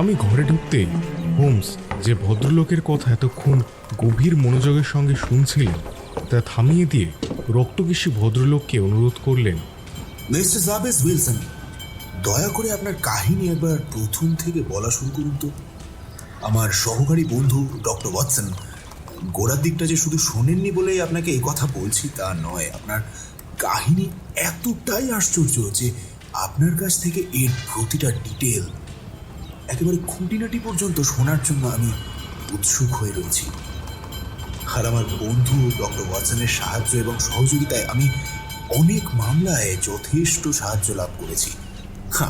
আমি ঘরে ঢুকতেই হোমস যে ভদ্রলোকের কথা এতক্ষণ গভীর মনোযোগের সঙ্গে শুনছিলেন তা থামিয়ে দিয়ে রক্তকেশী ভদ্রলোককে অনুরোধ করলেন, মিস্টার জাবেস উইলসন, দয়া করে আপনার কাহিনী একবার প্রথম থেকে বলা শুরু করুন তো। আমার সহকারী বন্ধু ডক্টর ওয়াটসন গোড়ার দিকটা যে শুধু শোনেননি বলেই আপনাকে এই কথা বলছি তা নয়। আপনার কাহিনী এতটাই আশ্চর্য যে আপনার কাছ থেকে এর প্রতিটা ডিটেল একেবারে খুঁটিনাটি পর্যন্ত শোনার জন্য আমি উৎসুক হয়ে রয়েছি। আর আমার বন্ধু ডক্টর ওয়াটসনের সাহায্য এবং সহযোগিতায় আমি অনেক মামলায় যথেষ্ট সাহায্য লাভ করেছি।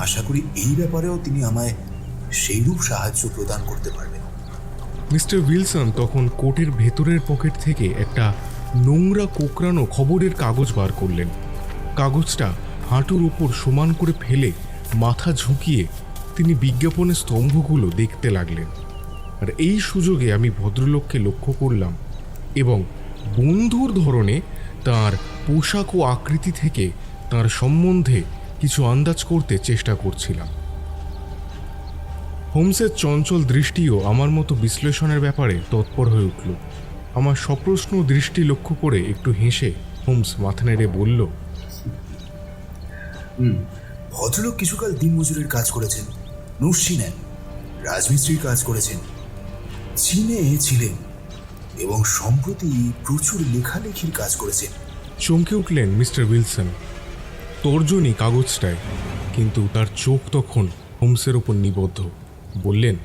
আশা করি এই ব্যাপারেও তিনি আমায় সেইরূপ সাহায্য প্রদান করতে পারবেন। মিস্টার উইলসন তখন কোটের ভেতরের পকেট থেকে একটা নোংরা কোঁকড়ানো খবরের কাগজ বার করলেন। কাগজটা হাঁটুর উপর সমান করে ফেলে মাথা ঝুঁকিয়ে তিনি বিজ্ঞাপনের স্তম্ভগুলো দেখতে লাগলেন। আর এই সুযোগে আমি ভদ্রলোককে লক্ষ্য করলাম এবং বন্ধুর ধরনে তার পোশাক ও আকৃতি থেকে তার সম্বন্ধে কিছু আন্দাজ করতে চেষ্টা করছিলাম। হোমসের চঞ্চল দৃষ্টিও আমার মতো বিশ্লেষণের ব্যাপারে তৎপর হয়ে উঠল। আমার সপ্রশ্ন দৃষ্টি লক্ষ্য করে একটু হেসে হোমস মাথা নেড়ে বলল, ভদ্রলোক কিছুকাল দিনমজুরের কাজ করেছেন, নস্যি নেন, রাজমিস্ত্রির কাজ করেছেন, চীনে ছিলেন এবং সম্প্রতি প্রচুর লেখালেখির কাজ করেছেন। চমকে উঠলেন মিস্টার উইলসন তর্জনী কাগজটায়, কিন্তু তার চোখ তখন হোমসের ওপর নিবদ্ধ। বললেন,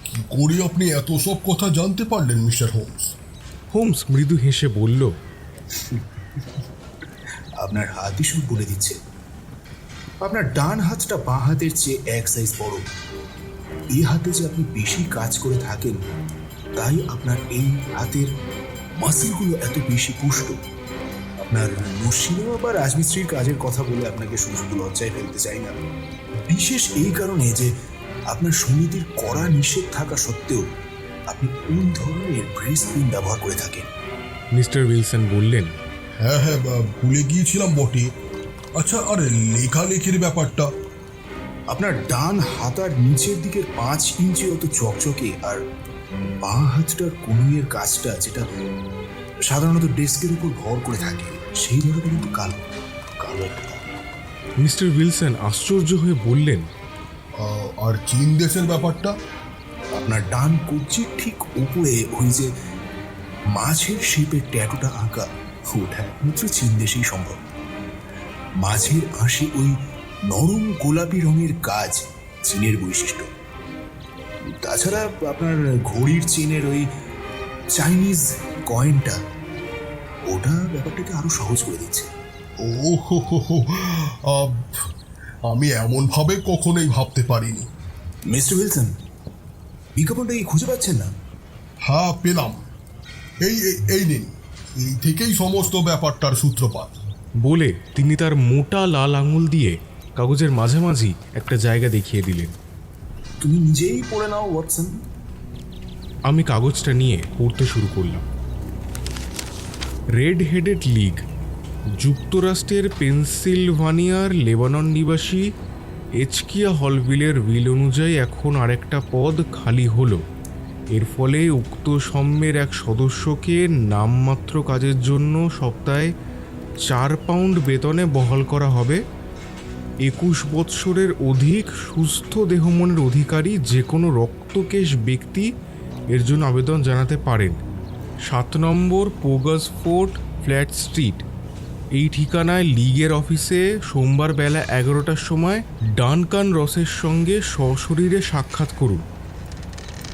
কি করে আপনি এত সব কথা জানতে পারলেন মিস্টার হোমস? হোমস মৃদু হেসে বলল, আপনার হাতই সব বলে দিচ্ছে। আপনার ডান হাতটা বাঁ হাতের চেয়ে এক সাইজ বড়। এই হাতে যে আপনি বেশি কাজ করে থাকেন তাই আপনার এই হাতের মাসেলগুলো এত বেশি পুষ্ট। আপনার নসিমা বা রাজমিস্ত্রির কাজের কথা বলে আপনাকে শুধু শুধু লজ্জায় ফেলতে চাই না, বিশেষ এই কারণে যে আপনার সমিতির কড়া নিষেধ থাকা সত্ত্বেও আপনি কোন ধরনের ব্রেস পিন ব্যবহার করে থাকেন। মিস্টার উইলসন বললেন, হ্যাঁ, ভুলে গিয়েছিলাম বটে। আচ্ছা, আর লেখালেখির ব্যাপারটা? আপনার ডান হাতার নিচের দিকের 5 ইঞ্চি অত চকচকে আর বাঁ হাতটার কনুইয়ের কাজটা যেটা সাধারণত ডেস্কের উপর ভর করে থাকে সেই ধরনের কিন্তু কালো কালো। মিস্টার উইলসন আশ্চর্য হয়ে বললেন, আর চীন দেশের ব্যাপারটা? আপনার ডান কবজির ঠিক উপরে ওই যে মাছের শেপের ট্যাটুটা আঁকা, ওটা একমাত্র চীন দেশেই সম্ভব। মাছের আঁশে ওই নরম গোলাপি রঙের কাজ চীনের বৈশিষ্ট্য। তাছাড়া আপনার ঘড়ির চেনের ওই চাইনিজ কয়েনটা, ওটা ব্যাপারটাকে আরো সহজ করে দিচ্ছে। ও হো, আমি এমনভাবে কখনোই ভাবতে পারিনি। মিস্টার উইলসন, বিজ্ঞাপনটা কি খুঁজে পাচ্ছেন না? হ্যাঁ, পেলাম। এই নিন, এই থেকেই সমস্ত ব্যাপারটার সূত্রপাত। বলে তিনি তার মোটা লাল আঙুল দিয়ে কাগজের মাঝামাঝি একটা জায়গা দেখিয়ে দিলেন। তুমি নিজেই পড়ে নাও ওয়াটসন। আমি কাগজটা নিয়ে পড়তে শুরু করলাম। রেড হেডেড লিগ, যুক্তরাষ্ট্রের পেনসিলভানিয়ার লেবানন নিবাসী এচকিয়া হলভিলের উইল অনুযায়ী এখন আরেকটা পদ খালি হলো। এর ফলে উক্ত সম্মের এক সদস্যকে নামমাত্র কাজের জন্য সপ্তাহে 4 পাউন্ড বেতনে বহাল করা হবে। 21 বৎসরের অধিক সুস্থ দেহমনের অধিকারী যে কোনো রক্তকেশ ব্যক্তি এর জন্য আবেদন জানাতে পারেন। 7 নম্বর পোগাসফোর্ট ফ্ল্যাট স্ট্রিট, এই ঠিকানায় লিগের অফিসে সোমবার বেলা 11টার সময় ডানকান রসের সঙ্গে সশরীরে সাক্ষাৎ করুন।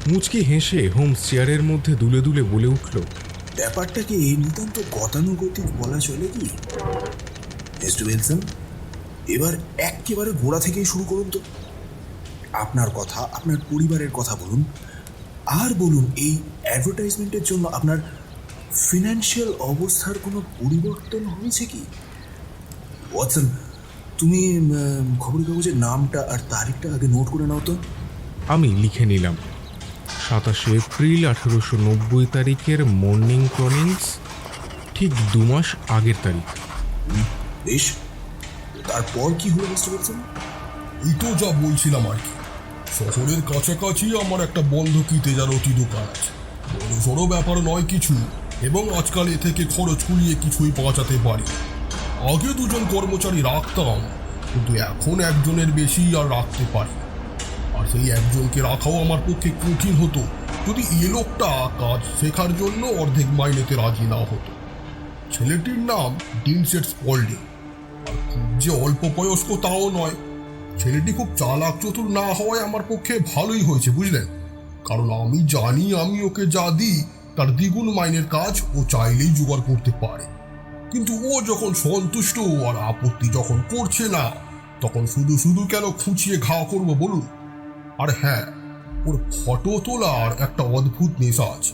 মুচকি হেসে হোমস চেয়ারের মধ্যে দুলে দুলে বলে উঠল, ব্যাপারটাকে নিতান্ত গতানুগতিক বলা চলে কি মিস্টার উইলসন? এবার একেবারে গোড়া থেকেই শুরু করুন তো। আপনার কথা, আপনার পরিবারের কথা বলুন, আর বলুন এই অ্যাডভার্টাইজমেন্টের জন্য আপনার ফিনান্সিয়াল অবস্থার কোনো পরিবর্তন হয়েছে কি? ওয়াটসন, তুমি খবরের কাগজের নামটা আর তারিখটা আগে নোট করে নাও তো। আমি লিখে নিলাম 27 এপ্রিল 1890 তারিখের মর্নিং ক্রনিংস, ঠিক 2 মাস আগের তারিখ। বেশ, তারপর কি হলো মিস্টার উইলসন? এই তো যা বলছিলাম আর কি। শহরের কাছাকাছি আমার একটা বন্ধকি তেজারতি দোকান আছে। বড় ব্যাপার নয় কিছু, এবং আজকাল এ থেকে খরচ কুলিয়ে কিছুই বাঁচাতে পারি। আগে দুজন কর্মচারী রাখতাম, কিন্তু এখন একজনের বেশি আর রাখতে পারি। আর সেই একজনকে রাখাও আমার পক্ষে কঠিন হতো যদি এ লোকটা কাজ শেখার জন্য অর্ধেক মাইনেতে রাজি না হতো। ছেলেটির নাম ডিনসেট স্পল্ডিং। আর খুব যে অল্প বয়স্ক তাও নয়। ছেলেটি খুব চালাক চতুর না হওয়ায় আমার পক্ষে ভালোই হয়েছে, বুঝলেন? কারণ আমি জানি আমি ওকে যা দিই তার দ্বিগুণ মাইনের কাজ ও চাইলেই জোগাড় করতে পারে। কিন্তু ও যখন সন্তুষ্ট আর আপত্তি যখন করছে না, তখন শুধু শুধু কেন খুঁচিয়ে ঘা করবো বলুন? আর হ্যাঁ, ওর ফটো তোলার একটা অদ্ভুত নেশা আছে,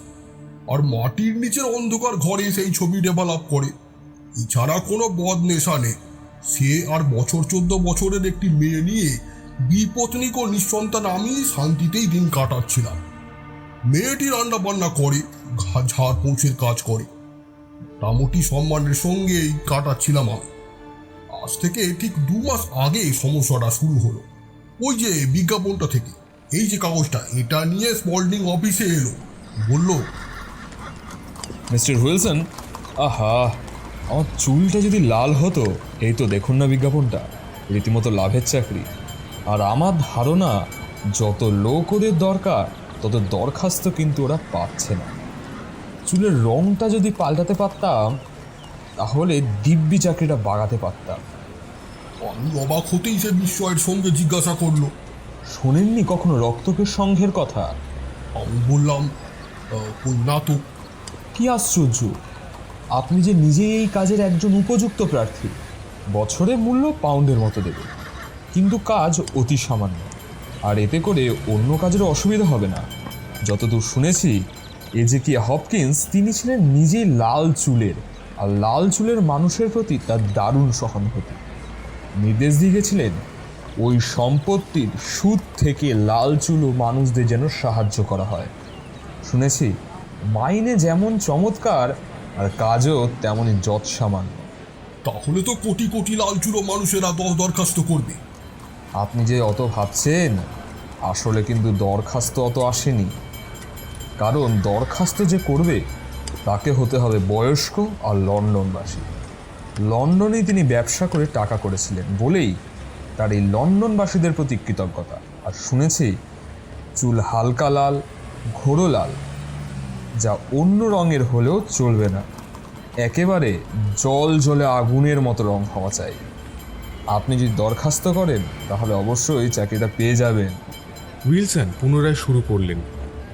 আর মাটির নিচের অন্ধকার ঘরে সেই ছবি ডেভেলপ করে। এছাড়া কোনো বদ নেশা নেই। সে আর 14 বছরের একটি মেয়ে নিয়ে বিপত্নিক ও নিঃসন্তান আমি শান্তিতেই দিন কাটাচ্ছিলাম। মেয়েটি রান্না বান্না করে, ঝাড় পৌঁছের কাজ করে, মোটামুটি সম্মানের সঙ্গেই কাটাচ্ছিলাম আমি। আজ থেকে ঠিক 2 মাস আগে সমস্যাটা শুরু হলো। ওই যে বিজ্ঞাপনটা থেকে, এই যে কাগজটা, এটা নিয়ে স্পল্ডিং অফিসে এলো। বলল, মিস্টার হুইলসন, আহা, আমার চুলটা যদি লাল হতো! এই তো দেখুন না বিজ্ঞাপনটা, রীতিমতো লাভের চাকরি। আর আমার ধারণা যত লোক ওদের দরকার তত দরখাস্ত কিন্তু ওরা পাচ্ছে না। চুলের রঙটা যদি পাল্টাতে পারতাম তাহলে দিব্যি চাকরিটা বাড়াতে পারতাম। আমি অবাক হতেই সে বিস্ময়ের সঙ্গে জিজ্ঞাসা করলো, শোনেননি কখনো রক্তকের সংঘের কথা? আমি বললাম, কই না তো। কি আশ্চর্য! আপনি যে নিজেই এই কাজের একজন উপযুক্ত প্রার্থী। বছরে মূল্য পাউন্ডের মতো দেবে, কিন্তু কাজ অতি সামান্য। আর এতে করে অন্য কাজের অসুবিধা হবে না। যতদূর শুনেছি, এজেকিয়া হপকিন্স তিনি ছিলেন নিজেই লাল চুলের, আর লাল চুলের মানুষের প্রতি তার দারুণ সহানুভূতি। নির্দেশ দিয়ে গেছিলেন ওই সম্পত্তির সুদ থেকে লাল চুল ও মানুষদের যেন সাহায্য করা হয়। শুনেছি মাইনে যেমন চমৎকার আর কাজও তেমনই যৎসামান্য। তাহলে তো কোটি কোটি লালচুলো মানুষেরা দরখাস্ত করবে। আপনি যে অত ভাবছেন, আসলে কিন্তু দরখাস্ত অত আসেনি। কারণ দরখাস্ত যে করবে তাকে হতে হবে বয়স্ক আর লন্ডনবাসী। লন্ডনেই তিনি ব্যবসা করে টাকা করেছিলেন বলেই তার এই লন্ডনবাসীদের প্রতি কৃতজ্ঞতা। আর শুনেছি চুল হালকা লাল, ঘোরো লাল, যা অন্য রঙের হলেও চলবে না। একেবারে জল জলে আগুনের মতো রং হওয়া চাই। আপনি যদি দরখাস্ত করেন তাহলে অবশ্যই চাকরিটা পেয়ে যাবেন। উইলসন পুনরায় শুরু করলেন,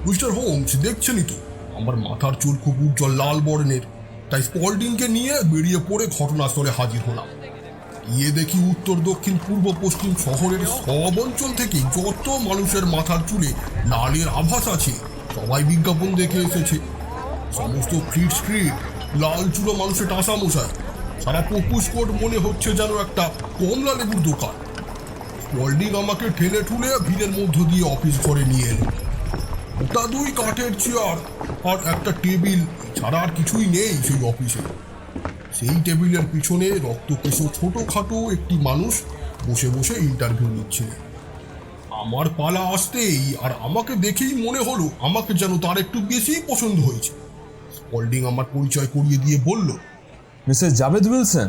মিস্টার হোমস, দেখছেনই তো আমার মাথার চুল খুব উজ্জ্বল লাল বর্ণের। তাই স্পল্ডিংকে নিয়ে বেরিয়ে পড়ে ঘটনাস্থলে হাজির হলাম। গিয়ে দেখি উত্তর দক্ষিণ পূর্ব পশ্চিম শহরের সব অঞ্চল থেকে যত মানুষের মাথার চুলে লালের আভাস আছে সবাই বিজ্ঞাপন দেখে এসেছে। সমস্ত ফ্লিট স্ট্রিট লাল চুলো মানুষের টাসা মশাই। সারা পপুসকোট মনে হচ্ছে যেন একটা কমলা লেবুর দোকান। স্পল্ডিং আমাকে ঠেলে ঠুলে ভিড়ের মধ্য দিয়ে অফিস ঘরে নিয়ে এলো। ওটা 2 কাঠের চেয়ার আর একটা টেবিল ছাড়া আর কিছুই নেই সেই অফিসে। সেই টেবিলের পিছনে রক্তকেশো ছোটোখাটো একটি মানুষ বসে বসে ইন্টারভিউ নিচ্ছিলেন। আমার পালা আসতেই আর আমাকে দেখেই মনে হলো আমাকে যেন তার একটু বেশি পছন্দ হয়েছে। স্পল্ডিং আমার পরিচয় করিয়ে দিয়ে বলল, মিসেস জাভেদ উইলসন,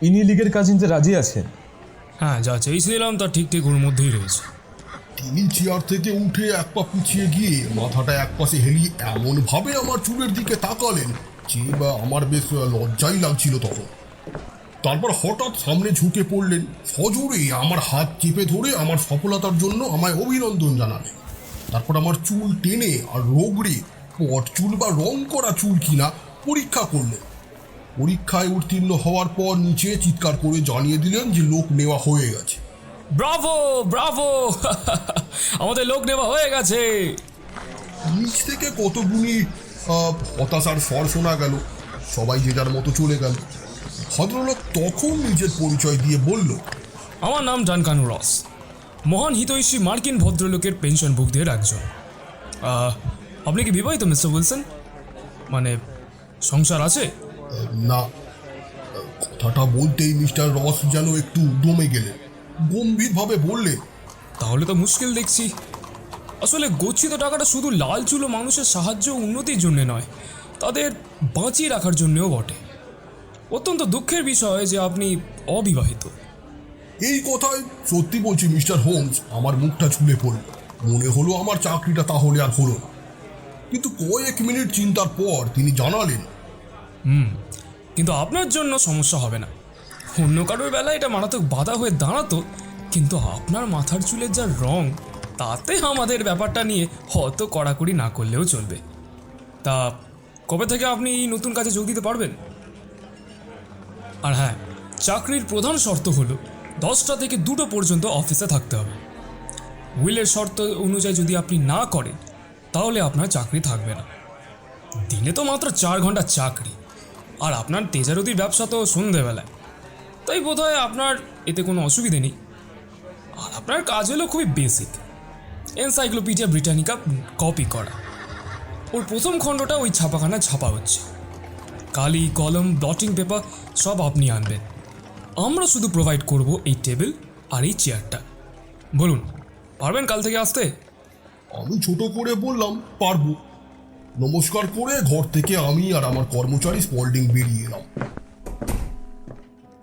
ইনি লিগের কাজ নিতে রাজি আছেন। হ্যাঁ, যা চেয়েছিলাম তা ঠিক ঠিক ওর মধ্যেই রয়েছে। তিনি চেয়ার থেকে উঠে এক পা পিছিয়ে গিয়ে মাথাটা এক পাশে হেলিয়ে এমনভাবে আমার চুলের দিকে তাকালেন যে আমার বেশ লজ্জাই লাগছিল তখন। তারপর হঠাৎ সামনে ঝুঁকে পড়লেন, সজোরে আমার হাত চেপে ধরে আমার সফলতার জন্য আমায় অভিনন্দন জানালেন। তারপর আমার চুল টেনে আর রোগড়ে পট চুল বা রং করা চুল কিনা পরীক্ষা করলেন। পরীক্ষায় উত্তীর্ণ হওয়ার পর নিচে চিৎকার করে জানিয়ে দিলেন যে লোক নেওয়া হয়ে গেছে। ব্রাভো ব্রাভো, আমাদের লোক নেওয়া হয়ে গেছে। নিচ থেকে কতগুলি হতাশার স্বর শোনা গেল। সবাই যে যার মতো চলে গেল। ভদ্রলোক তখন নিজের পরিচয় দিয়ে বলল, আমার নাম ডানকান রস, মহান হিতৈষী মার্কিন ভদ্রলোকের পেনশনভুকদের একজন। আপনি কি বিবাহিত মিস্টার উইলসন? মানে সংসার আছে? না। কথাটা বলতেই মিস্টার রস যেন একটু দমে গেলেন। গম্ভীরভাবে বললেন, তাহলে তো মুশকিল দেখছি। আসলে গচ্ছিত টাকাটা শুধু লাল চুলো মানুষের সাহায্য ও উন্নতির জন্যে নয়, তাদের বাঁচিয়ে রাখার জন্যেও বটে। অত্যন্ত দুঃখের বিষয় যে আপনি অবিবাহিত। এই কথায় সত্যি বলছি মিস্টার হোমস, আমার মুখটা ঝুলে পড়ল। মনে হলো আমার চাকরিটা তাহলে আর হলো না। কিন্তু কয়েক মিনিট চিন্তার পর তিনি জানালেন, কিন্তু আপনার জন্য সমস্যা হবে না। অন্য কারোর বেলায় এটা মারাত্মক বাধা হয়ে দাঁড়াতো, কিন্তু আপনার মাথার চুলের যা রং, তাতে আমাদের ব্যাপারটা নিয়ে অত কড়াকড়ি না করলেও চলবে। তা কবে থেকে আপনি এই নতুন কাজে যোগ দিতে পারবেন? আর হ্যাঁ, চাকরির প্রধান শর্ত হলো 10টা থেকে 2টো পর্যন্ত অফিসে থাকতে হবে। উইলের শর্ত অনুযায়ী যদি আপনি না করেন তাহলে আপনার চাকরি থাকবে না। দিনে তো মাত্র 4 ঘন্টা চাকরি, আর আপনার তেজারতির ব্যবসা তো সন্ধেবেলায়, তাই বোধহয় আপনার এতে কোনো অসুবিধে নেই। আর আপনার কাজ হলো খুবই বেসিক, এনসাইক্লোপিডিয়া ব্রিটানিকা কপি করা। ওর প্রথম খণ্ডটা ওই ছাপাখানায় ছাপা হচ্ছে। কালি, কলম, ব্লটিং পেপার সব আপনি আনবেন। আমরা শুধু প্রোভাইড করব এই টেবিল আর এই চেয়ারটা। বলুন, পারবেন কাল থেকে আসতে? আমি ছোট করে বললাম, পারবো। নমস্কার করে ঘর থেকে আমি আর আমার কর্মচারী স্পল্ডিং বেরিয়ে এলাম।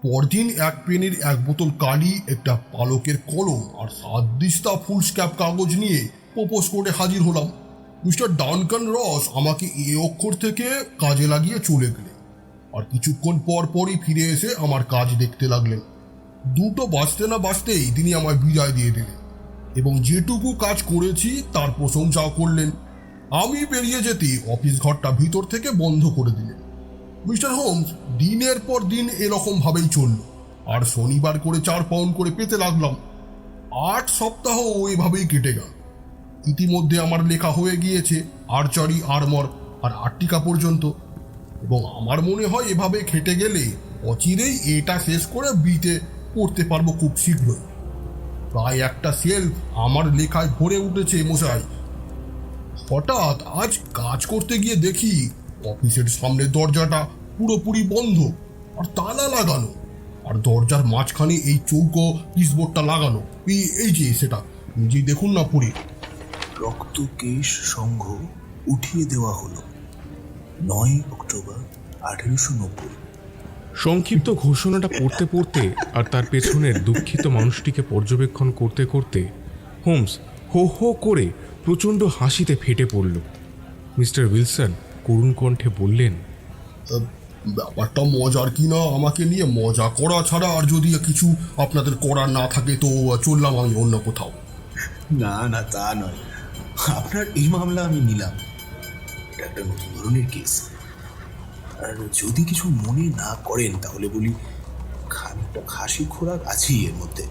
পরদিন 1 পেনির 1 বোতল কালি, একটা পালকের কলম আর 7 দিস্তা ফুল স্ক্যাপ কাগজ নিয়ে প্রপোজ করে হাজির হলাম। মিস্টার ডানকান রস আমাকে এ অক্ষর থেকে কাজে লাগিয়ে চলে গেলেন, আর কিছুক্ষণ পর পরই ফিরে এসে আমার কাজ দেখতে লাগলেন। 2টো বাজতে না বাজতেই তিনি আমায় বিদায় দিয়ে দিলেন এবং যেটুকু কাজ করেছি তার প্রশংসাও করলেন। আমি বেরিয়ে যেতে অফিস ঘরটা ভিতর থেকে বন্ধ করে দিলেন। মিস্টার হোমস, দিনের পর দিন এরকম ভাবেই চলল, আর শনিবার করে 4 পাউন্ড করে পেতে লাগলাম। 8 সপ্তাহ এভাবেই কেটে গেল। ইতিমধ্যে আমার লেখা হয়ে গিয়েছে আর্চারি, আর্মর আর আর্টিকা পর্যন্ত, এবং আমার মনে হয় এভাবে খেটে গেলে অচিরেই এটা শেষ করে বিতে পড়তে পারবো খুব শীঘ্রই। প্রায় একটা সেলফ আমার লেখায় ভরে উঠেছে মশাই। হঠাৎ আজ কাজ করতে গিয়ে দেখি অফিসের সামনের দরজাটা পুরোপুরি বন্ধ আর তালা লাগানো, আর দরজার মাঝখানে এই চৌকো পিসবোর্ডটা লাগানো। এই যে সেটা নিজেই দেখুন না পড়ে। রক্তকেশ সংঘ উঠিয়ে দেওয়া হলো 9 অক্টোবর 1890। সংক্ষিপ্ত ঘোষণাটা পড়তে পড়তে আর তার পেছনের দুঃখিত মানুষটিকে পর্যবেক্ষণ করতে করতে হোমস হো হো করে প্রচণ্ড হাসিতে ফেটে পড়ল। মিস্টার উইলসন করুণ কণ্ঠে বললেন, ব্যাপারটা মজার কিনা আমাকে নিয়ে মজা করা ছাড়া আর যদি কিছু আপনাদের করার না থাকে তো চললাম আমি অন্য কোথাও। না না, তা নয়, আপনার এই মামলা আমি নিলাম। এটা একটা নতুন ধরনের কেস, আর যদি কিছু মনে না করেন তাহলে বলি খানিকটা খাসি খোরাক আছেই এর মধ্যে।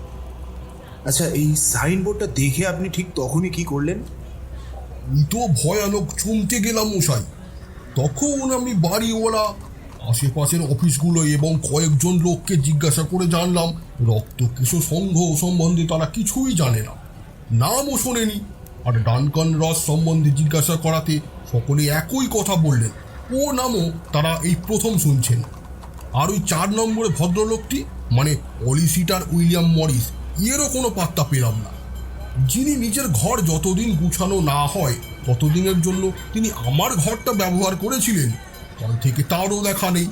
আচ্ছা, এই সাইনবোর্ডটা দেখে আপনি ঠিক তখনই কি করলেন? আমি তো ভয়ানক চমকে গেলাম মশাই। তখন আমি বাড়িওয়ালা, আশেপাশের অফিসগুলো এবং কয়েকজন লোককে জিজ্ঞাসা করে জানলাম রক্তকেশ সংঘ সম্বন্ধে তারা কিছুই জানে না, নামও শোনেনি। আর ডানকান রস সম্বন্ধে জিজ্ঞাসা করাতে সকলে একই কথা বললেন, ও নামও তারা এই প্রথম শুনছেন। আর ওই 4 নম্বরে ভদ্রলোকটি, মানে অলিসিটার উইলিয়াম মরিস, এরও কোনো পাত্তা পেলাম না। যিনি নিজের ঘর যতদিন গুছানো না হয় ততদিনের জন্য তিনি আমার ঘরটা ব্যবহার করেছিলেন, কাল থেকে তারও দেখা নেই।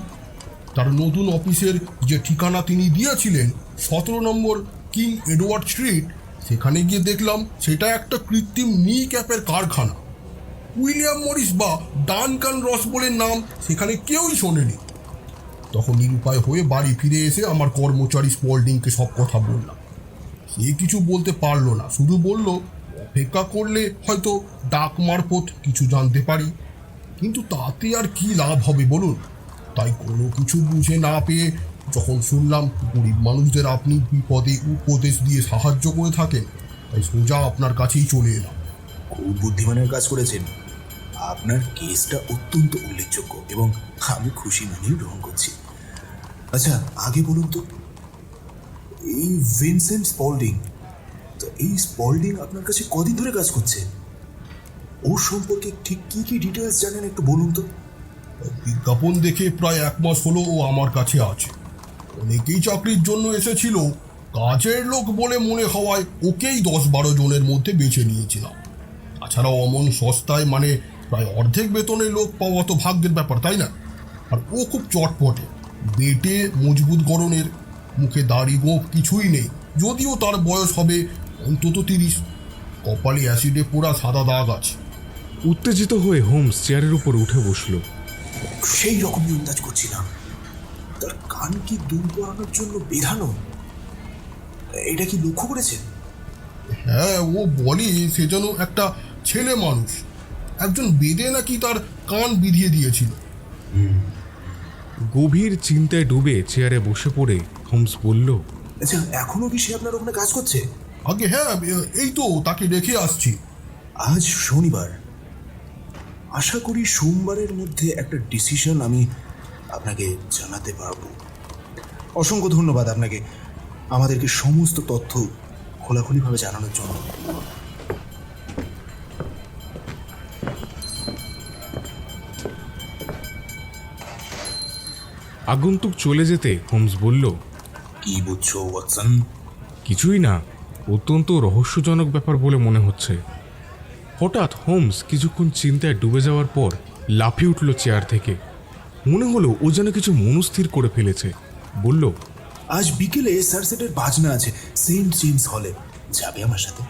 তার নতুন অফিসের যে ঠিকানা তিনি দিয়েছিলেন 17 নম্বর কিং এডওয়ার্ড স্ট্রিট, সেখানে গিয়ে দেখলাম সেটা একটা কৃত্রিম নি ক্যাপের কারখানা। উইলিয়াম মরিস বা ডানকান রস বলে নাম সেখানে কেউই শোনেনি। তখন নিরুপায় হয়ে বাড়ি ফিরে এসে আমার কর্মচারী স্পল্ডিংকে সব কথা বললাম। সে কিছু বলতে পারলো না, শুধু বলল অপেক্ষা করলে হয়তো ডাক মারফত কিছু জানতে পারি, কিন্তু তাতে আর কি লাভ হবে বলুন। তাই কোনো কিছু বুঝে না পেয়ে যখন শুনলাম গরিব মানুষদের আপনি বিপদে উপদেশ দিয়ে সাহায্য করে থাকেন, তাই সোজা আপনার কাছেই চলে এলাম। খুব বুদ্ধিমানের কাজ করেছেন। আপনার কেসটা অত্যন্ত উল্লেখযোগ্য এবং আমি খুশি মনেই গ্রহণ করছি। আচ্ছা, আগে বলুন তো, এই ভিনসেন্ট স্পল্ডিং, তো এই স্পল্ডিং আপনার কাছে কদিন ধরে কাজ করছে? ওর সম্পর্কে ঠিক কি কি ডিটেলস জানেন একটু বলুন তো। বিজ্ঞাপন দেখে প্রায় 1 মাস হলো ও আমার কাছে আছে। অনেকেই চাকরির জন্য এসেছিল, কাজের লোক বলে মনে হওয়ায় ওকেই 10-12 জনের মধ্যে বেছে নিয়েছিলাম। তাছাড়াও অমন সস্তায় মানে প্রায় অর্ধেক বেতনের লোক পাওয়া তো ভাগ্যের ব্যাপার, তাই না? আর ও খুব চটপটে, বেটে মজবুত গড়নের, মুখে দাড়ি গোঁফ কিছুই নেই, যদিও তার বয়স হবে অন্তত 30। কপালে অ্যাসিডে পোড়া সাদা দাগ আছে। উত্তেজিত হয়ে হোমস চেয়ারের উপর উঠে বসলো। সেই রকমই আন্দাজ করছিলাম। তার কান কি দূর করানোর জন্য বেঁধানো? এটা কি লক্ষ্য করেছেন? হ্যাঁ, ও বলে সে যেন একটা ছেলে মানুষ, একজন বেদে নাকি তার কান বিধিয়ে দিয়েছিল। গভীর চিন্তায় ডুবে চেয়ারে বসে পড়ে হোমস বলল, আচ্ছা, এখনো কি সে আপনার ওখানে কাজ করছে? আগে হ্যাঁ, এই তো তাকে রেখে আসছি। আজ শনিবার, আশা করি সোমবারের মধ্যে একটা ডিসিশন আমি আপনাকে জানাতে পারবো। অসংখ্য ধন্যবাদ আপনাকে আমাদেরকে সমস্ত তথ্য খোলাখুলিভাবে জানানোর জন্য। আগন্তুক চলে যেতে হোমস বলল, কি বুঝছো ওয়াটসন? কিছুই না, অত্যন্ত রহস্যজনক ব্যাপার বলে মনে হচ্ছে। হঠাৎ হোমস কিছুক্ষণ চিন্তায় ডুবে যাওয়ার পর লাফিয়ে উঠল চেয়ার থেকে। মনে হলো ও যেন কিছু মনস্থির করে ফেলেছে। বলল, আজ বিকেলে সারসেটের বাজনা আছে সেন্ট জেমস হলে, যাবে আমার সাথে?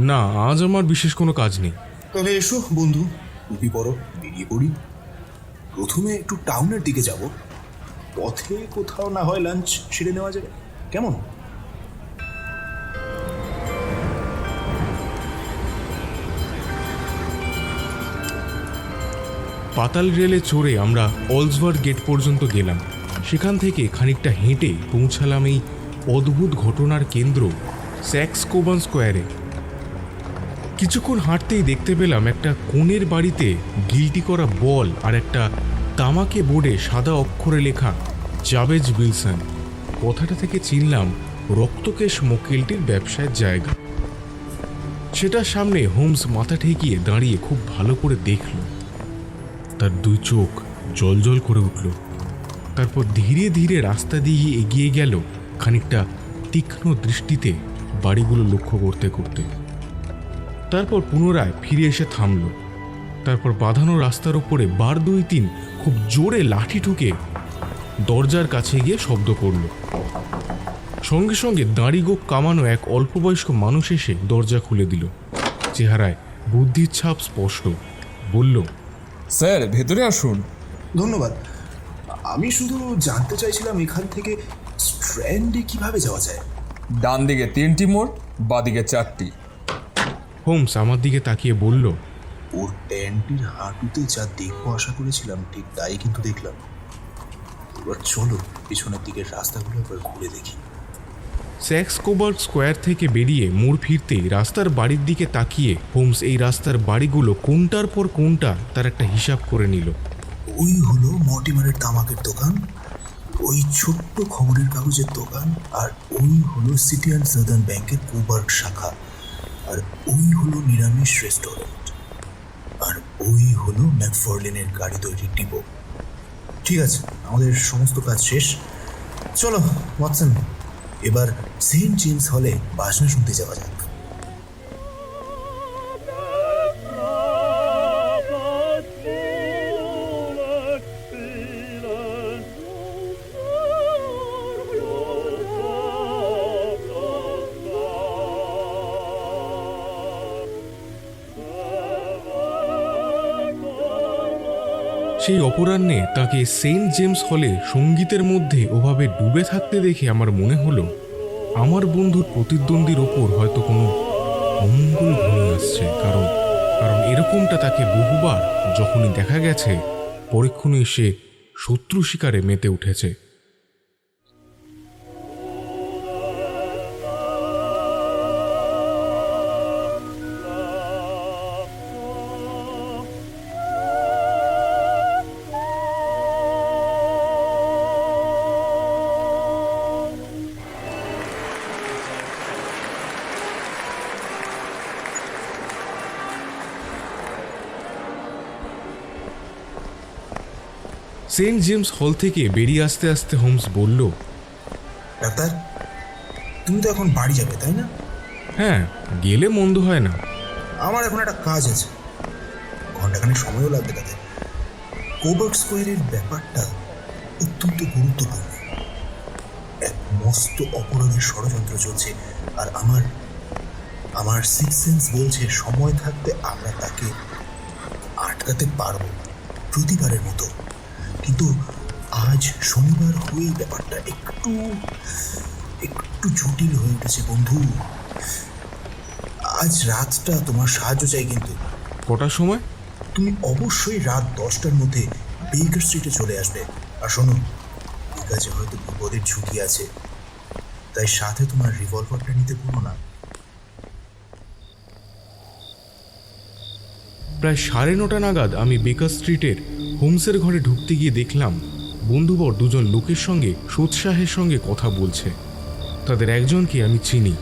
না, আজ আমার বিশেষ কোনো কাজ নেই। তবে এসো বন্ধু, টুপি পরো, বেরিয়ে পড়ি। প্রথমে একটু টাউনের দিকে যাব, পথে কোথাও না হয় লাঞ্চ সেরে নেওয়া যাবে, কেমন? পাতাল রেলে চড়ে আমরা অলসওয়ার্থ গেট পর্যন্ত গেলাম। সেখান থেকে খানিকটা হেঁটে পৌঁছালাম এই অদ্ভুত ঘটনার কেন্দ্র স্যাক্স কোবান স্কোয়ারে। কিছুক্ষণ হাঁটতেই দেখতে পেলাম একটা কোণের বাড়িতে গিল্টি করা বল আর একটা তামাকে বোর্ডে সাদা অক্ষরে লেখা জাবেজ উইলসন। কথাটা থেকে চিনলাম রক্তকেশ মক্কেলটির ব্যবসায়ের জায়গা। সেটার সামনে হোমস মাথা ঠেকিয়ে দাঁড়িয়ে খুব ভালো করে দেখল। তার দুই চোখ জলজল করে উঠল। তারপর ধীরে ধীরে রাস্তা দিয়ে এগিয়ে গেল, খানিকটা তীক্ষ্ণ দৃষ্টিতে বাড়িগুলো লক্ষ্য করতে করতে। তারপর পুনরায় ফিরে এসে থামল। তারপর বাঁধানো রাস্তার ওপরে 2-3 খুব জোরে লাঠি ঠুকে দরজার কাছে গিয়ে শব্দ করল। সঙ্গে সঙ্গে দাড়ি গোঁফ কামানো এক অল্পবয়স্ক মানুষ এসে দরজা খুলে দিল। চেহারায় বুদ্ধির ছাপ স্পষ্ট। বলল, স্যার, ভেতরে আসুন। ধন্যবাদ। আমি শুধু জানতে চাইছিলাম এখান থেকে স্ট্র্যান্ডে কিভাবে যাওয়া যায়। ডান দিকে 3টি মোড়, বাদিকে 4টি। হোমস আমার দিকে তাকিয়ে বলল, ওর প্যান্টির হাঁটুতে যা দেখবো আশা করেছিলাম ঠিক তাই কিন্তু দেখলাম। এবার চলো পিছনের দিকের রাস্তাগুলো একবার ঘুরে দেখি। স্যাক্স কোবার্গ স্কোয়ার থেকে বেরিয়ে মোড় ফিরতেই রাস্তার বাড়ির দিকে তাকিয়ে হোমস এই রাস্তার বাড়িগুলো কোনটার পর কোনটা তার একটা হিসাব করে নিল। ওই হলো মর্টিমারের তামাকের দোকান, ওই ছোট্ট খবরের কাগজের দোকান, আর ওই হলো সিটি অ্যান্ড সাদার্ন ব্যাংকের কোবার্গ শাখা, আর ওই হলো নিরামিষ রেস্টুরেন্ট, আর ওই হলো ম্যাকফার্লেনের গাড়ি তৈরির ডিপো। ঠিক আছে, আমাদের সমস্ত কাজ শেষ। চলো ওয়াটসন, এবার সেন্ট জেমস হলে বাজনা শুনতে যাওয়া যাক। সেই অপরাহ্নে তাকে সেন্ট জেমস হলে সঙ্গীতের মধ্যে ওভাবে ডুবে থাকতে দেখে আমার মনে হলো আমার বন্ধুর প্রতিদ্বন্দ্বীর ওপর হয়তো কোনো অমঙ্গল ঘনিয়ে আসছে। কারণ এরকমটা তাকে বহুবার যখনই দেখা গেছে, পরীক্ষণে সে শত্রু শিকারে মেতে উঠেছে। সেন্ট জেমস হল থেকে বেরিয়ে আসতে আসতে হোমস বলল, ডাক্তার, তুমি তো এখন বাড়ি যাবে, তাই না? হ্যাঁ, গেলে মন্দ হয় না। আমার এখন একটা কাজ আছে, ঘন্টাখানেক সময়ও লাগবে তাতে। কোবার্গ স্কোয়ারের ব্যাপারটা অত্যন্ত গুরুত্বপূর্ণ। এক মস্ত অপরাধের ষড়যন্ত্র চলছে, আর আমার সিক্স সেন্স বলছে সময় থাকতে আমরা তাকে আটকাতে পারবো প্রতিবারের মতো। কিন্তু আজ শনিবার হয়েই ব্যাপারটা একটু জটিল হয়ে উঠেছে বন্ধু। আজ রাতটা তোমার সাহায্য চাই। কিন্তু কটার সময়? তুমি অবশ্যই রাত 10টার মধ্যে বেকার স্ট্রিটে চলে আসবে। আর শোনো, এই কাজে হয়তো বিপদের ঝুঁকি আছে, তাই সাথে তোমার রিভলভারটা নিতে ভুলো না। প্রায় 9:30 নাগাদ আমি বেকার স্ট্রিটের হোমসের ঘরে ঢুকতে গিয়ে দেখলাম বন্ধুবর দুজন লোকের সঙ্গে সোৎসাহের সঙ্গে কথা বলছে। তাদের একজনকে আমি চিনি,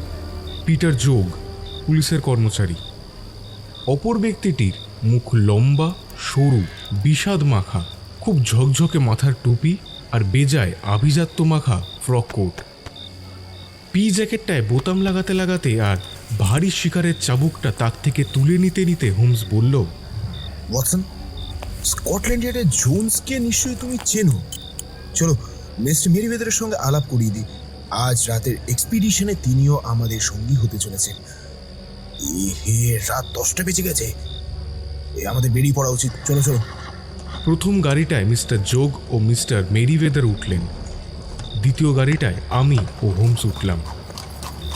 পিটার যোগ, পুলিশের কর্মচারী। অপর ব্যক্তিটির মুখ লম্বা, সরু, বিষাদ মাখা, খুব ঝকঝকে মাথার টুপি আর বেজায় আভিজাত্য মাখা ফ্রক কোট। পি জ্যাকেটটায় বোতাম লাগাতে লাগাতে আর ভারী শিকারের চাবুকটা তাক থেকে তুলে নিতে নিতে হোমস বলল, ওয়াটসন, স্কটল্যান্ড ইয়ার্ডে জোন্সকে নিশ্চয়ই তুমি চেনো। চলো মিস্টার মেরিওয়েদারের সঙ্গে আলাপ করিয়ে দিই। আজ রাতের এক্সপিডিশনে তিনিও আমাদের সঙ্গী হতে চলেছেন। রাত 10টা বেজে গেছে, আমাদের বেরিয়ে পড়া উচিত। চলো চলো। প্রথম গাড়িটায় মিস্টার যোগ ও মিস্টার মেরিওয়েদার উঠলেন। দ্বিতীয় গাড়িটায় আমি ও হোমস উঠলাম।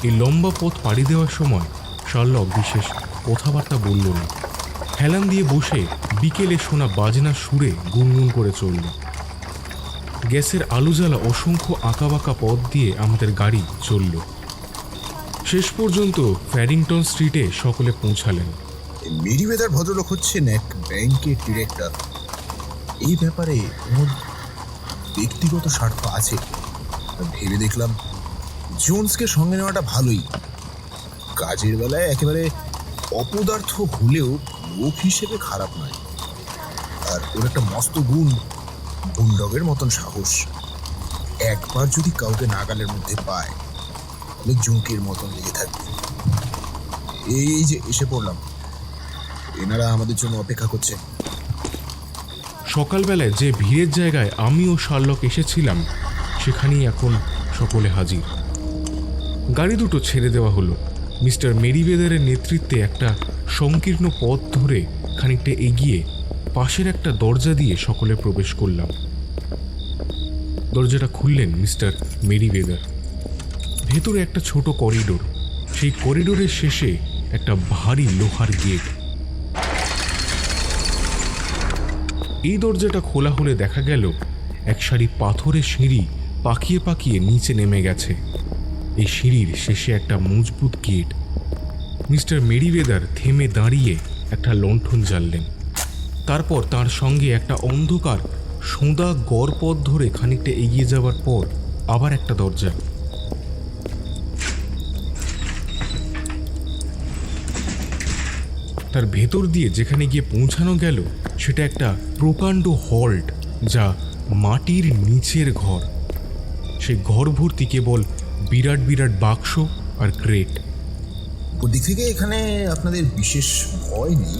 এই লম্বা পথ পাড়ি দেওয়ার সময় শার্লক বিশেষ কথাবার্তা বলল না। হেলান দিয়ে বসে বিকেলে শোনা বাজনা সুরে গুনগুন করে চলল। গ্যাসের আলো জ্বালা অসংখ্য আঁকাবাঁকা পথ দিয়ে আমাদের গাড়ি চলল। শেষ পর্যন্ত ফ্যারিংটন স্ট্রিটে সকলে পৌঁছালেন। মেরিওয়েদার ভদ্রলোক হচ্ছেন এক ব্যাংকের ডিরেক্টর। এই ব্যাপারে ওর ব্যক্তিগত স্বার্থ আছে। ভেবে দেখলাম জোন্সকে সঙ্গে নেওয়াটা ভালোই। কাজের বেলায় একেবারে অপদার্থ হলেও লোক হিসেবে খারাপ নয়। আর ওর একটা মস্ত গুণ, বুলডগের মতন সাহস। একবার যদি কাউকে নাগালের মধ্যে পায় তাহলে জুঁকির মতন লেগে থাকবে। এই যে এসে পড়লাম, এনারা আমাদের জন্য অপেক্ষা করছে। সকালবেলায় যে ভিড়ের জায়গায় আমি ও শার্লক এসেছিলাম সেখানেই এখন সকলে হাজির। গাড়ি দুটো ছেড়ে দেওয়া হলো। মিস্টার মেরিওয়েদারের নেতৃত্বে একটা সংকীর্ণ পথ ধরে খানিকটা এগিয়ে পাশের একটা দরজা দিয়ে সকলে প্রবেশ করলাম। দরজাটা খুললেন মিস্টার মেরিওয়েদার। ভেতরে একটা ছোট করিডোর, সেই করিডোরের শেষে একটা ভারী লোহার গেট। এই দরজাটা খোলা হলে দেখা গেল এক সারি পাথরের সিঁড়ি পাকিয়ে পাকিয়ে নিচে নেমে গেছে। এই সিঁড়ির শেষে একটা মজবুত গেট। মিস্টার মেরিওয়েদার থেমে দাঁড়িয়ে একটা লণ্ঠন জ্বাললেন। তারপর তার সঙ্গে একটা অন্ধকার সোঁদা গড় পথ ধরে খানিকটা এগিয়ে যাওয়ার পর আবার একটা দরজা। তার ভেতর দিয়ে যেখানে গিয়ে পৌঁছানো গেল সেটা একটা প্রকাণ্ড হল্ট, যা মাটির নিচের ঘর। সেই ঘর ভর্তি কেবল বিরাট বিরাট বাক্স আর ক্রেট। ওদিক থেকে এখানে আপনাদের বিশেষ ভয় নেই।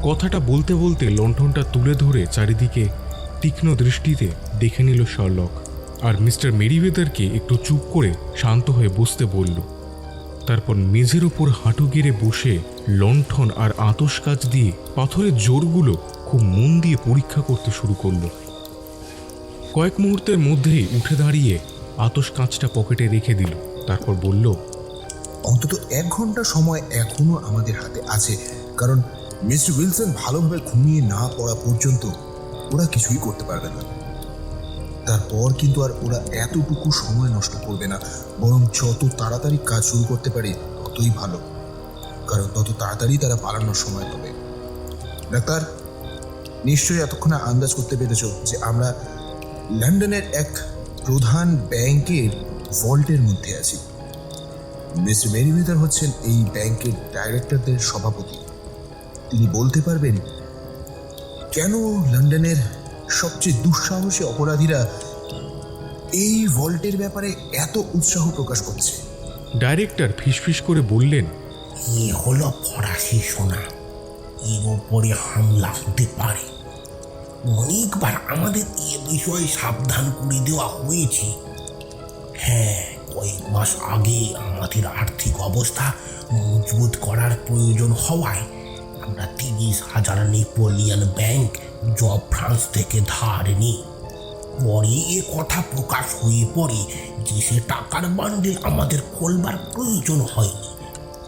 কথাটা বলতে বলতে লণ্ঠনটা তুলে ধরে চারিদিকে তীক্ষ্ণ দৃষ্টিতে দেখে নিল শার্লক, আর মিস্টার মেরিওয়েদারকে একটু চুপ করে শান্ত হয়ে বসতে বলল। তারপর মেঝের ওপর হাঁটু গেড়ে বসে লণ্ঠন আর আতস কাচ দিয়ে পাথরের জোরগুলো খুব মন দিয়ে পরীক্ষা করতে শুরু করল। কয়েক মুহূর্তের মধ্যেই উঠে দাঁড়িয়ে আতস কাঁচটা পকেটে রেখে দিল। তারপর বলল, অন্তত 1 ঘন্টা সময় এখনো আমাদের হাতে আছে, কারণ মিস্টার উইলসন ভালোভাবে ঘুমিয়ে না পড়া পর্যন্ত ওরা কিছুই করতে পারবে না। তারপর কিন্তু আর ওরা এতটুকু সময় নষ্ট করবে না, বরং যত তাড়াতাড়ি কাজ শুরু করতে পারে ততই ভালো, কারণ তত তাড়াতাড়ি তারা পালানোর সময় পাবে। ডাক্তার, নিশ্চয়ই এতক্ষণে আন্দাজ করতে পেরেছ যে আমরা লন্ডনের এক প্রধান ব্যাংকের ভল্টের মধ্যে আছি। মিস্টার মেরিওয়েদার হচ্ছেন এই ব্যাংকের ডাইরেক্টরদের সভাপতি। তিনি বলতে পারবেন কেন লন্ডনের সবচেয়ে দুঃসাহসী অপরাধীরা এই ভল্টের ব্যাপারে এত উৎসাহ প্রকাশ করছে। ডাইরেক্টর ফিসফিস করে বললেন, এ হলো ফরাসি সোনা, এর ওপরে হামলা হতে পারে। অনেকবার আমাদের এ বিষয়ে সাবধান করে দেওয়া হয়েছে। হ্যাঁ, কয়েক মাস আগে আমাদের আর্থিক অবস্থা মজবুত করার প্রয়োজন হওয়ায় আমরা 30,000 নেপোলিয়ান ব্যাংক জব ফ্রান্স থেকে ধার নিই। পরে এ কথা প্রকাশ হয়ে পড়ে যে সে টাকার বান্ডিল আমাদের খোলবার প্রয়োজন হয়নি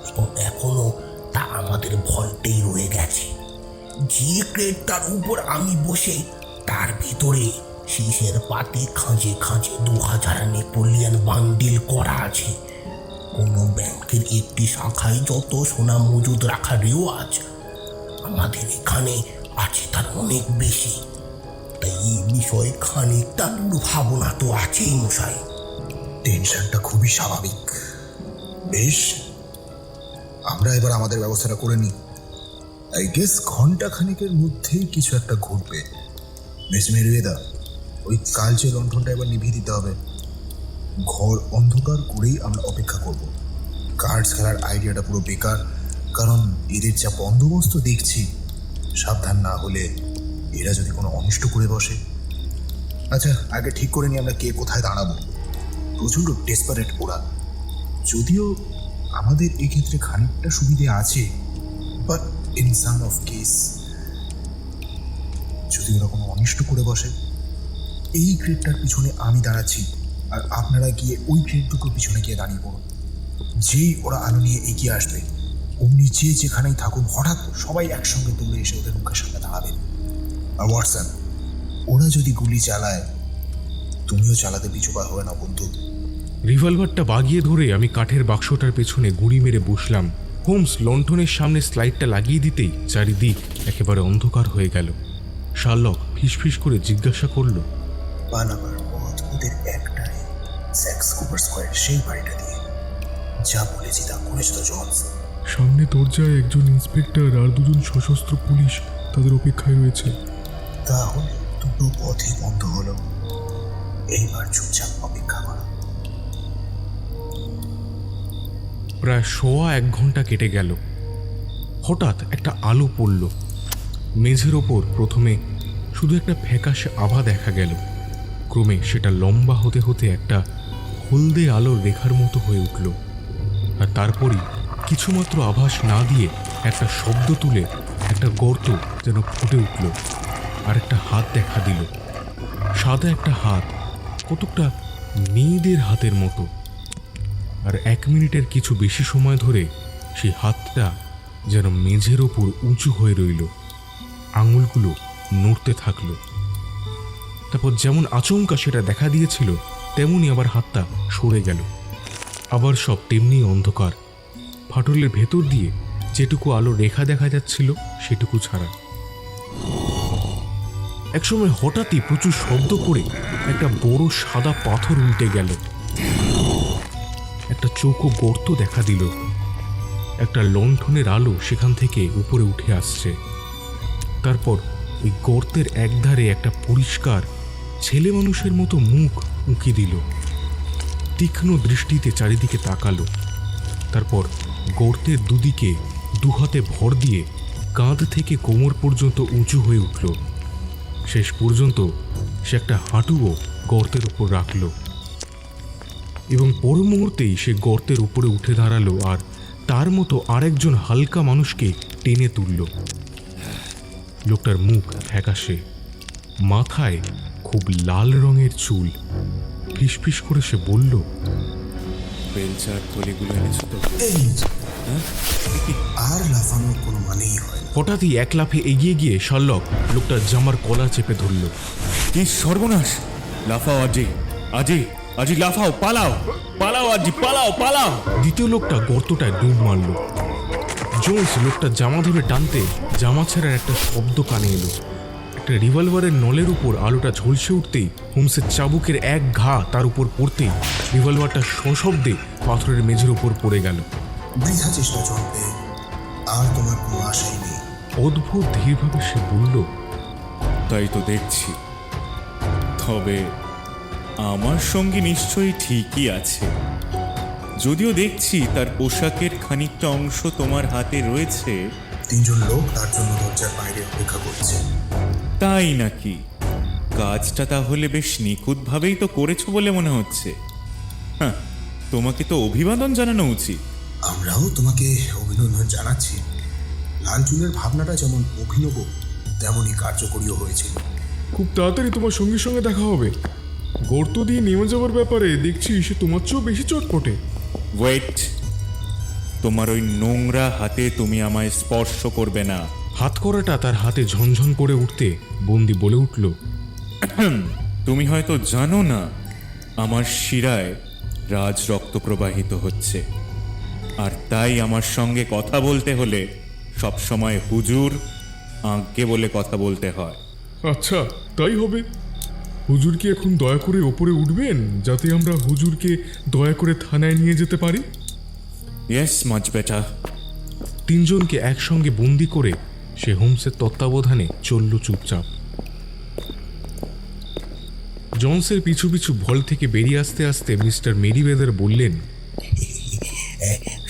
এবং এখনো তা আমাদের ভল্টেই রয়ে গেছে। যে ক্রেটটার উপর আমি বসে তার ভিতরে শীষের পাতে খাঁজে খাঁজে 2,000 নেপোলিয়ান বান্ডিল করা আছে। কোনো ব্যাংকের একটি শাখায় যত সোনা মজুদ রাখার রেওয়াজ, আমাদের এখানে আছে তার অনেক বেশি। তাই এই বিষয়ে খানিকটা দুর্ভাবনা তো আছেই মশাই। টেনশনটা খুবই স্বাভাবিক। বেশ, আমরা এবার আমাদের ব্যবস্থাটা করে নিই। আই গেস ঘন্টা খানিকের মধ্যেই কিছু একটা ঘটবে। মিস মেরুয়েদা, ওই কালচে লণ্ঠনটা এবার নিভিয়ে দিতে হবে। ঘর অন্ধকার করেই আমরা অপেক্ষা করব। কার্ডস খেলার আইডিয়াটা পুরো বেকার, কারণ এদের যা বন্দোবস্ত দেখছি, সাবধান না হলে এরা যদি কোনো অনিষ্ট করে বসে। আচ্ছা, আগে ঠিক করে নিই আমরা কে কোথায় দাঁড়াবো। প্রচণ্ড ডেসপারেট ওরা, যদিও আমাদের এক্ষেত্রে খানিকটা সুবিধে আছে, but in some of case যদি ওরা কোনো অনিষ্ট করে বসে। এই ক্রেটটার পিছনে আমি দাঁড়াচ্ছি, আর আপনারা গিয়ে ওই ক্রেটটুকুর পিছনে গিয়ে দাঁড়িয়ে পড়ুন। যেই ওরা আলো নিয়ে এগিয়ে আসবে, অমনি যে যেখানেই থাকুন, হঠাৎ সবাই একসঙ্গে দৌড়ে এসে ওদের মুখের সামনে দাঁড়াবেন। আর ওয়াটসন, ওরা যদি গুলি চালায়, তুমিও চালাতে পিছুপা হবে না বন্ধু। রিভলভারটা বাগিয়ে ধরে আমি কাঠের বাক্সটার পেছনে গুঁড়ি মেরে বসলাম। হোমস লণ্ঠনের সামনে স্লাইডটা লাগিয়ে দিতেই চারিদিক একেবারে অন্ধকার হয়ে গেল। শার্লক ফিসফিস করে জিজ্ঞাসা করল, পালাবার পথ ওদের একটাই, স্যাক্স কুপার স্কোয়ার, সেই বাড়িটা দিয়ে। যা বলেছি তা করেছ তো জনস? সামনে দরজায় একজন ইন্সপেক্টর আর দুজন সশস্ত্র পুলিশ তাদের অপেক্ষায় রয়েছে। তাহলে দুটো পথই বন্ধ হলো। এইবার চুপচাপ অপেক্ষা করো। প্রায় 1.25 ঘন্টা কেটে গেল। হঠাৎ একটা আলো পড়ল। মেঝের ওপর প্রথমে শুধু একটা ফ্যাকাশে আভা দেখা গেল। ক্রমে সেটা লম্বা হতে হতে একটা হলদে আলোর রেখার মতো হয়ে উঠল। আর তারপরই কিছুমাত্র আভাস না দিয়ে একটা শব্দ তুলে একটা গর্ত যেন ফুটে উঠল, আর একটা হাত দেখা দিল। সাদা একটা হাত, কতকটা মেয়েদের হাতের মতো। আর 1 মিনিটের কিছু বেশি সময় ধরে সেই হাতটা যেন মেঝের ওপর উঁচু হয়ে রইল, আঙুলগুলো নড়তে থাকলো। তারপর যেমন আচমকা সেটা দেখা দিয়েছিল, তেমনি আবার হাতটা সরে গেল। আবার সব তেমনি অন্ধকার, ফাটলের ভেতর দিয়ে যেটুকু আলো রেখা দেখা যাচ্ছিল সেটুকু ছাড়া। একসময় হঠাৎই প্রচুর শব্দ করে একটা বড় সাদা পাথর উল্টে গেল। একটা চৌকো গর্ত দেখা দিল। একটা লণ্ঠনের আলো সেখান থেকে উপরে উঠে আসছে। তারপর ওই গর্তের একধারে একটা পরিষ্কার ছেলে মানুষের মতো মুখ উঁকি দিল। তীক্ষ্ণ দৃষ্টিতে চারিদিকে তাকালো। তারপর গর্তের দুদিকে দুহাতে ভর দিয়ে কাঁধ থেকে কোমর পর্যন্ত উঁচু হয়ে উঠল। শেষ পর্যন্ত সে একটা হাঁটুও গর্তের উপর রাখল এবং পর মুহূর্তেই সে গর্তের উপরে উঠে দাঁড়ালো আর তার মতো আরেকজন হালকা মানুষকে টেনে তুলল। লোকটার মুখ ফ্যাকাশে, মাথায় খুব লাল রঙের চুল। ফিসফিস করে সে বলল, বেলচার থলিগুলো এনেছো তো? এই আর লাফানোর কোনো মানেই হয় না। হঠাৎই এক লাফে এগিয়ে গিয়ে শার্লক লোকটার জামার কলার চেপে ধরল। কি সর্বনাশ! লাফাও আজি, আজি, আজি লাফাও, পালাও, পালাও আজি, পালাও, পালাও! দ্বিতীয় লোকটা গর্তটায় ডুব মারল। জোন্স লোকটার জামা ধরে টানতে জামা ছেঁড়ার একটা শব্দ কানে এলো। একটা রিভলভারের নলের উপর আলোটা ঝলসে উঠতেই হোমসের চাবুকের এক ঘা তার উপর পড়তেই রিভলভারটা সশব্দে পাথরের মেঝের উপর পড়ে গেল। বৃথা চেষ্টা চলবে, আর তোমার কোনো আশাই নেই। অদ্ভুত ধীরভাবে সে বলল, তাই তো দেখছি। তবে আমার সঙ্গে নিশ্চয়ই ঠিকই আছে। যদিও দেখছি তার পোশাকের খানিকটা অংশ তোমার হাতে রয়েছে। 3 জন লোক তার জন্য দরজার বাইরে অপেক্ষা করছে। তাই নাকি? কাজটা তাহলে বেশ নিখুঁতভাবেই তো করেছো বলে মনে হচ্ছে। হ্যাঁ, তোমাকে তো অভিবাদন জানানো উচিত। আমরাও তোমাকে অভিনন্দন জানাচ্ছি। লাল চুলের ভাবনাটা যেমন অভিনব তেমনই কার্যকরীও হয়েছিল। খুব তাড়াতাড়ি তোমার সঙ্গে সঙ্গে দেখা হবে। গর্ত দিয়ে নেমে যাওয়ার ব্যাপারে দেখছি সে তোমার চেয়েও বেশি চটপটে। ওয়েট, তোমার ওই নোংরা হাতে তুমি আমায় স্পর্শ করবে না। হাত করাটা তার হাতে ঝনঝন করে উঠতে বন্দি বলে উঠল, তুমি হয়তো জানো না, আমার শিরায় রাজ রক্ত প্রবাহিত হচ্ছে, আর তাই আমার সঙ্গে কথা বলতে হলে সবসময় হুজুর আজ্ঞে বলে কথা বলতে হয়। আচ্ছা, তাই হবে। হুজুর কি এখন দয়া করে ওপরে উঠবেন, যাতে আমরা হুজুরকে দয়া করে থানায় নিয়ে যেতে পারি? Yes, much better. 3 জনকে একসঙ্গে বন্দি করে সে হোমসের তত্ত্বাবধানে চলল চুপচাপ। জনসের পিছু পিছু ভল থেকে বেরিয়ে আসতে আসতে মিস্টার মেরিওয়েদার বললেন,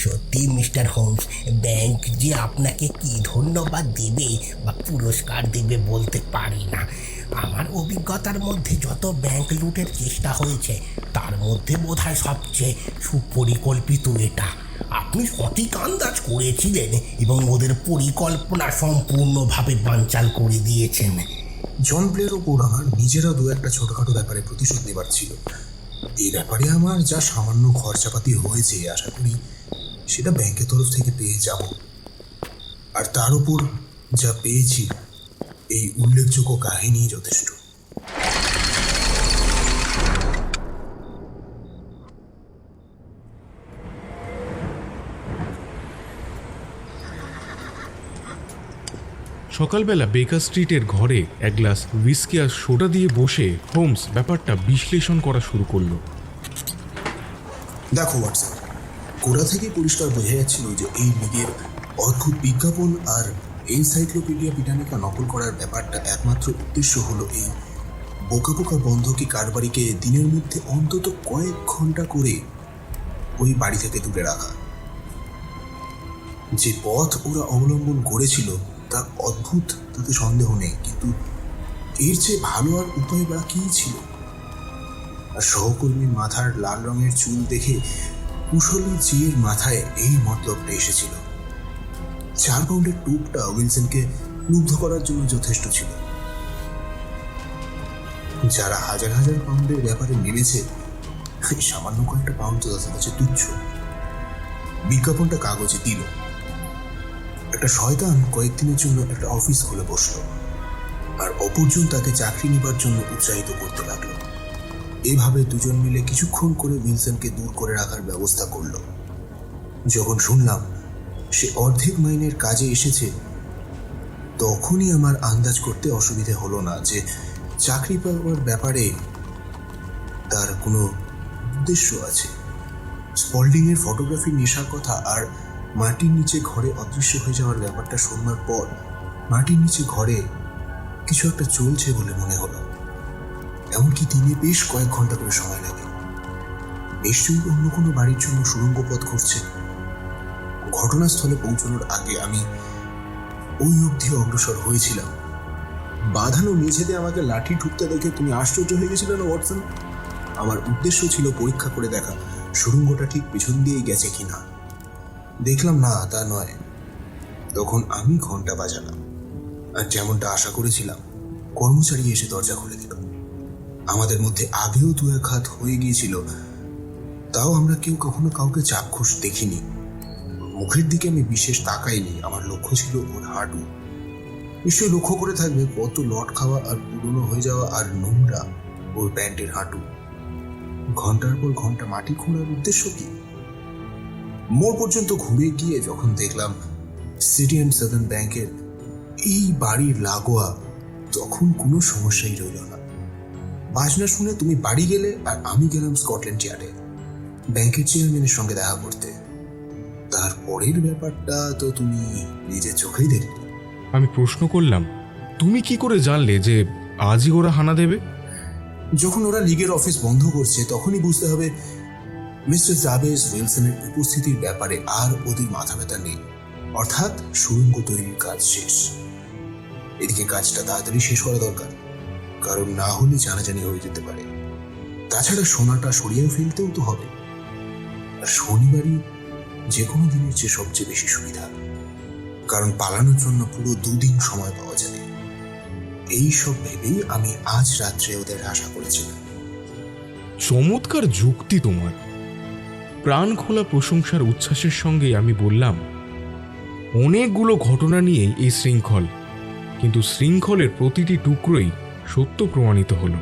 সত্যি মিস্টার হোমস, ব্যাংক যে আপনাকে কি ধন্যবাদ দেবে বা পুরস্কার দেবে বলতে পারি না। আমার অভিজ্ঞতার মধ্যে যত ব্যাংক লুটের চেষ্টা হয়েছে তার মধ্যে বোধহয় সবচেয়ে সুপরিকল্পিত এটা। আপনি সঠিক আন্দাজ করেছিলেন এবং ওদের পরিকল্পনা সম্পূর্ণভাবে বানচাল করে দিয়েছেন। জন প্লের ওপর আমার নিজেরা 2-1টা ছোটখাটো ব্যাপারে প্রতিশোধ নেবার ছিল। এই ব্যাপারে আমার যা সামান্য খরচাপাতি হয়েছে, আশা করি সেটা ব্যাংকের তরফ থেকে পেয়ে যাব। আর তার উপর যা পেয়েছি, এই উল্লেখযোগ্য কাহিনী যথেষ্ট। সকালবেলা বেকার স্ট্রিটের ঘরে এক গ্লাস হুইস্কি আর সোডা দিয়ে বসে হোমস ব্যাপারটা বিশ্লেষণ করা শুরু করলো। দেখো ওয়াটসন, গোড়া থেকে পরিষ্কার বোঝা যাচ্ছিল যে এই লিগের অদ্ভুত বিজ্ঞাপন আর এনসাইক্লোপিডিয়া ব্রিটানিকা নকল করার ব্যাপারটা একমাত্র উদ্দেশ্য হলো এই বোকা বোকা বন্ধকি কারবারিকে দিনের মধ্যে অন্তত কয়েক ঘন্টা করে ওই বাড়ি থেকে দূরে রাখা। যে পথ ওরা অবলম্বন করেছিল তা অদ্ভুত, তাতে সন্দেহ নেই, কিন্তু এর চেয়ে ভালো আর উপায় বা কী ছিল? আর সহকর্মীর মাথার লাল রঙের চুল দেখে কুশলী জিয়ের মাথায় এই মতলবটা এসেছিল। 4 পাউন্ডের টুপটা উইলসনকে মুগ্ধ করার জন্য যথেষ্ট ছিল। যারা হাজার হাজার পাউন্ডের ব্যাপারে নেমেছে, সামান্য কয়েকটা পাউন্ড তো তাদের কাছে তুচ্ছ। বিজ্ঞাপনটা কাগজে দিল। একটা শয়তান কয়েকদিনের জন্য একটা অফিস খুলে বসলো, আর অপরজন তাকে চাকরি নেবার জন্য উৎসাহিত করতে লাগলো। এভাবে 2 জন মিলে কিছুক্ষণ করে উইলসনকে দূর করে রাখার ব্যবস্থা করলো। যখন শুনলাম সে অর্ধেক মাইনের কাজে এসেছে, তখনই আমার আন্দাজ করতে অসুবিধে হলো না যে চাকরি পাওয়ার ব্যাপারে তার কোনো উদ্দেশ্য আছে। স্পল্ডিংয়ের ফটোগ্রাফির নেশার কথা আর মাটির নিচে ঘরে অদৃশ্য হয়ে যাওয়ার ব্যাপারটা শোনবার পর মাটির নিচে ঘরে কিছু একটা চলছে বলে মনে হলো। এমনকি দিনে বেশ কয়েক ঘন্টা করে সময় লাগে। নিশ্চয়ই অন্য কোনো বাড়ির জন্য সুড়ঙ্গ পথ ঘুরছে। ঘটনাস্থলে পৌঁছানোর আগে আমি ওই অবধি অগ্রসর হয়েছিলাম। বাঁধানো মেঝেতে আমাকে লাঠি ঠুকতে দেখে তুমি আশ্চর্য হয়ে গেছিলে না ওয়াটসন? আমার উদ্দেশ্য ছিল পরীক্ষা করে দেখা সুড়ঙ্গটা ঠিক পিছন দিয়েই গেছে কিনা। দেখলাম না, তা নয়। তখন আমি ঘন্টা বাজালাম, আর যেমনটা আশা করেছিলাম কর্মচারী এসে দরজা খুলে দিল। আমাদের মধ্যে আগেও 2-1 হাত হয়ে গিয়েছিল, তাও আমরা কেউ কখনো কাউকে চাক্ষুষ দেখিনি। মুখের দিকে আমি বিশেষ তাকাইনি। আমার লক্ষ্য ছিল ওর হাঁটু। নিশ্চয়ই লক্ষ্য করে থাকবে কত লট খাওয়া আর পুরনো হয়ে যাওয়া আর নোংরা ওর প্যান্টের হাঁটু। ঘন্টার পর ঘন্টা মাটি খোঁড়ার উদ্দেশ্য কি? মোড় পর্যন্ত ঘুরে গিয়ে যখন দেখলাম সিটি অ্যান্ড সাদার্ন ব্যাংকের এই বাড়ির লাগোয়া, তখন কোনো সমস্যাই রইল না। বাজনা শুনে তুমি বাড়ি গেলে আর আমি গেলাম স্কটল্যান্ড ইয়ার্ডে ব্যাংকের চেয়ারম্যানের সঙ্গে দেখা করতে। তারপরের ব্যাপারটা তো তুমি নিজের চোখেই দেখলে। আমি প্রশ্ন করলাম, তুমি কি করে জানলে যে আজই ওরা হানা দেবে? যখন ওরা লিগের অফিস বন্ধ করছে তখনই বুঝতে হবে মিস্টার জাবেজ উইলসনের উপস্থিতির ব্যাপারে আর ওদের মাথা ব্যথা নেই, অর্থাৎ সুড়ঙ্গ তৈরির কাজ শেষ। এদিকে কাজটা তাড়াতাড়ি শেষ করা দরকার, কারণ না হলে জানাজানি হয়ে যেতে পারে। তাছাড়া সোনাটা সরিয়েও ফেলতেও তো হবে। আর শনিবারই যে কোনো দিনের চেয়ে সবচেয়ে বেশি সুবিধা, কারণ পালানোর জন্য পুরো 2 দিন সময় পাওয়া যাবে। এই সব ভেবেই আমি আজ রাত্রে ওদের আশা করেছিলাম। চমৎকার যুক্তি তোমার। প্রাণ খোলা প্রশংসার উচ্ছ্বাসের সঙ্গে আমি বললাম, অনেকগুলো ঘটনা নিয়েই এই শৃঙ্খল, কিন্তু শৃঙ্খলের প্রতিটি টুকরোই সত্য প্রমাণিত হলো।